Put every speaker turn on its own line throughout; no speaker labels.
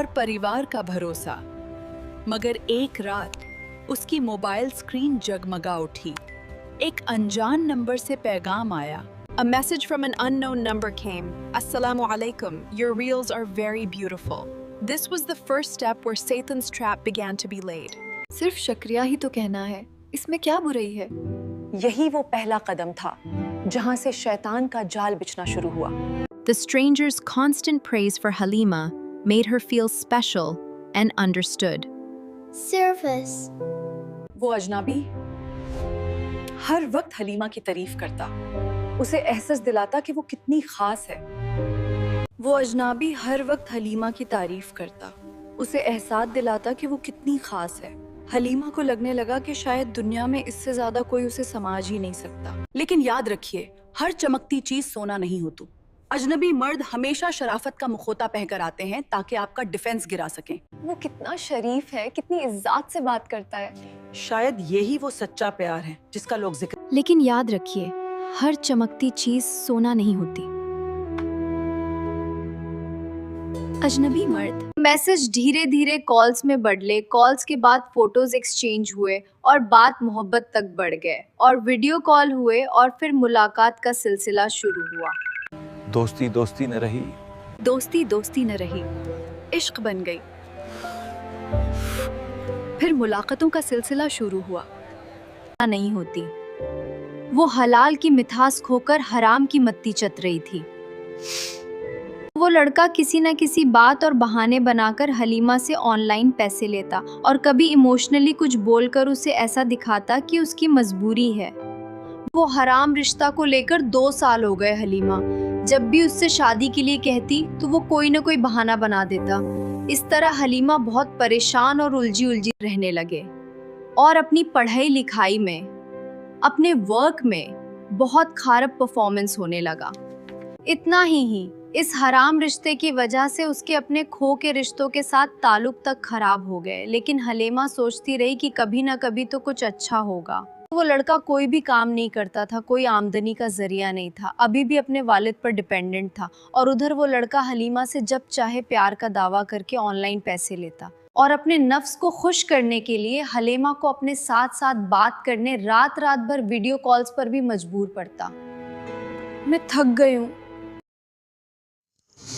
और परिवार का भरोसा। मगर एक रात उसकी मोबाइल स्क्रीन जगमगा उठी। एक अनजान नंबर से पैगाम आया।
A message from an unknown number came. Assalamu alaikum. Your reels are very beautiful. This was the first step where Satan's trap began to be laid.
सिर्फ शुक्रिया ही तो कहना है, इसमें क्या बुराई है?
यही वो पहला कदम था जहां से शैतान का जाल बिछना शुरू हुआ।
The stranger's constant praise for Halima made her feel special and understood.
Service.
वो अजनबी हर वक्त हलीमा की तारीफ करता, उसे एहसास दिलाता कि वो कितनी खास है।
वो अजनबी हर वक्त हलीमा की तारीफ करता, उसे एहसास दिलाता कि वो कितनी खास है। हलीमा को लगने लगा कि शायद दुनिया में इससे ज्यादा कोई उसे समझ ही नहीं सकता।
लेकिन याद रखिए, हर चमकती चीज सोना नहीं होती। अजनबी मर्द हमेशा शराफत का मुखौटा पहनकर आते हैं ताकि आपका डिफेंस गिरा सकें।
वो कितना शरीफ है, कितनी इज्जत से बात करता है।
शायद यही वो सच्चा प्यार है जिसका लोग जिक्र।
लेकिन याद रखिए, हर चमकती चीज सोना नहीं होती।
अजनबी मर्द।
मैसेज धीरे धीरे कॉल्स में बदले, कॉल्स के बाद फोटोज एक्सचेंज हुए और बात मोहब्बत तक बढ़ गए और वीडियो कॉल हुए और फिर मुलाकात का सिलसिला शुरू हुआ।
दोस्ती दोस्ती न रही,
दोस्ती दोस्ती न रही, इश्क बन गई। फिर मुलाकातों का सिलसिला शुरू हुआ।
नहीं होती। वो हलाल की मिठास खोकर हराम की मत्ती चत रही थी। वो लड़का किसी न किसी बात और बहाने बनाकर हलीमा से ऑनलाइन पैसे लेता और कभी इमोशनली कुछ बोलकर उसे ऐसा दिखाता कि उसकी मजबूरी है। वो हराम रिश्ता को लेकर 2 साल हो गए। हलीमा जब भी उससे शादी के लिए कहती तो वो कोई न कोई बहाना बना देता। इस तरह हलीमा बहुत परेशान और उलझी उलझी रहने लगे और अपनी पढ़ाई लिखाई में, अपने वर्क में बहुत खराब परफॉर्मेंस होने लगा। इतना ही इस हराम रिश्ते की वजह से उसके अपने खो के रिश्तों के साथ ताल्लुक तक खराब हो गए। लेकिन हलीमा सोचती रही कि कभी ना कभी तो कुछ अच्छा होगा। वो लड़का कोई भी काम नहीं करता था, कोई आमदनी का जरिया नहीं था, अभी भी अपने वालिद पर डिपेंडेंट था। और उधर वो लड़का हलीमा से जब चाहे प्यार का दावा करके ऑनलाइन पैसे लेता और अपने नफ्स को खुश करने के लिए हलीमा को अपने साथ साथ बात करने रात रात भर वीडियो कॉल्स पर भी मजबूर पड़ता।
मैं थक गई हूँ।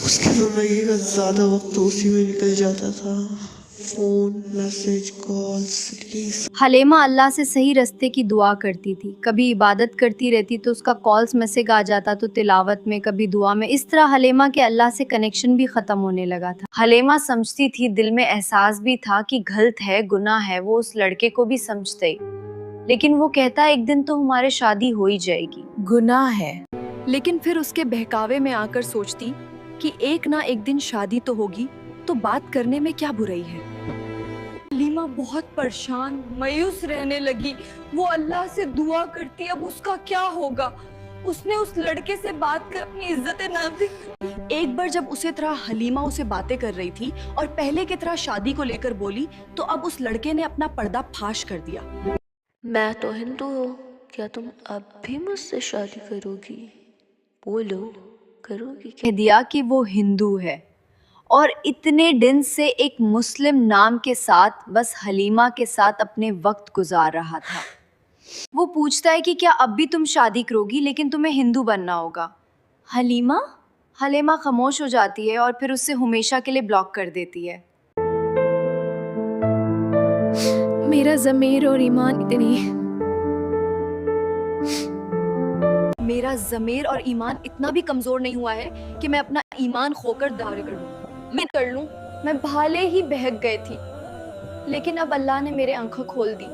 उसकी जिंदगी का ज़्यादा वक्त उसी में निकल जाता था। Phone, message, calls.
Halima Allah से सही रास्ते की दुआ करती थी। कभी इबादत करती रहती तो उसका कॉल्स मैसेज आ जाता, तो तिलावत में, कभी दुआ में। इस तरह हलीमा के अल्लाह से कनेक्शन भी ख़त्म होने लगा था। हलीमा समझती थी, दिल में एहसास भी था कि गलत है, गुनाह है। वो उस लड़के को भी समझते, लेकिन वो कहता एक दिन तो हमारे शादी हो ही जाएगी।
गुनाह है, लेकिन फिर उसके बहकावे में आकर सोचती कि एक ना एक दिन शादी तो होगी, तो बात करने में क्या बुराई है। हलीमा बहुत परेशान, मायूस रहने लगी। वो अल्लाह से दुआ करती, अब उसका क्या होगा। उसने उस लड़के से बात कर अपनी इज्जत नाज़िक। एक बार जब उसे तरह हलीमा उसे बातें कर रही थी और पहले की तरह शादी को लेकर बोली, तो अब उस लड़के ने अपना पर्दा फाश कर दिया।
मैं तो हिंदू हूँ, क्या तुम अब भी मुझसे शादी करोगी? बोलो, करोगी?
कह दिया कि वो हिंदू है और इतने दिन से एक मुस्लिम नाम के साथ बस हलीमा के साथ अपने वक्त गुजार रहा था। वो पूछता है कि क्या अब भी तुम शादी करोगी, लेकिन तुम्हें हिंदू बनना होगा। हलीमा खामोश हो जाती है और फिर उससे हमेशा के लिए ब्लॉक कर देती है।
मेरा ज़मीर और ईमान इतना भी कमजोर नहीं हुआ है कि मैं अपना ईमान खोकर दावे कर लूं। मैं भाले ही बहक गई थी, लेकिन अब अल्लाह ने मेरे आंखें खोल दी।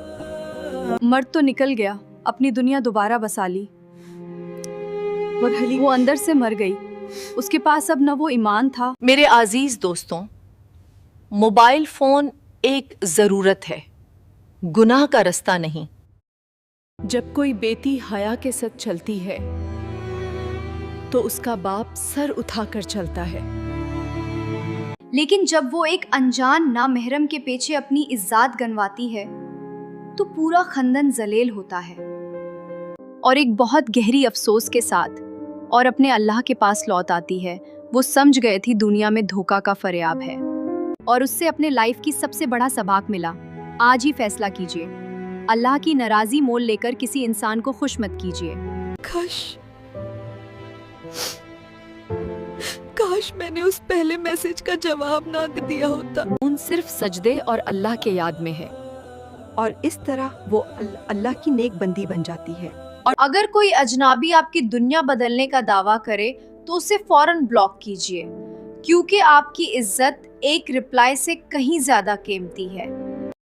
मर्द तो निकल गया, अपनी दुनिया दोबारा बसा ली, मगर वो अंदर से मर गई। उसके पास अब न वो ईमान था।
मेरे अजीज दोस्तों, मोबाइल फोन एक जरूरत है, गुनाह का रास्ता नहीं। जब कोई बेटी हया के साथ चलती है तो उसका बाप सर उठाकर चलता है।
लेकिन जब वो एक अनजान नामहरम के पीछे अपनी इज्जत गंवाती है तो पूरा खानदान जलील होता है। और एक बहुत गहरी अफसोस के साथ और अपने अल्लाह के पास लौट आती है। वो समझ गए थी दुनिया में धोखा का फरियाब है اور اس سے اپنے لائف کی سب سے بڑا سباق ملا. آج ہی فیصلہ کیجیے. اللہ کی ناراضی مول لے کر کسی انسان کو خوش مت کیجیے.
کاش میں نے اس پہلے میسج کا جواب نہ دیا ہوتا.
ان صرف سجدے اور اللہ کے یاد میں ہے،
اور اس طرح وہ اللہ کی نیک بندی بن جاتی ہے.
اور اگر کوئی اجنبی آپ کی دنیا بدلنے کا دعویٰ کرے تو اسے فوراً بلاک کیجیے، کیونکہ آپ کی عزت ایک رپلائی سے کہیں زیادہ قیمتی ہے.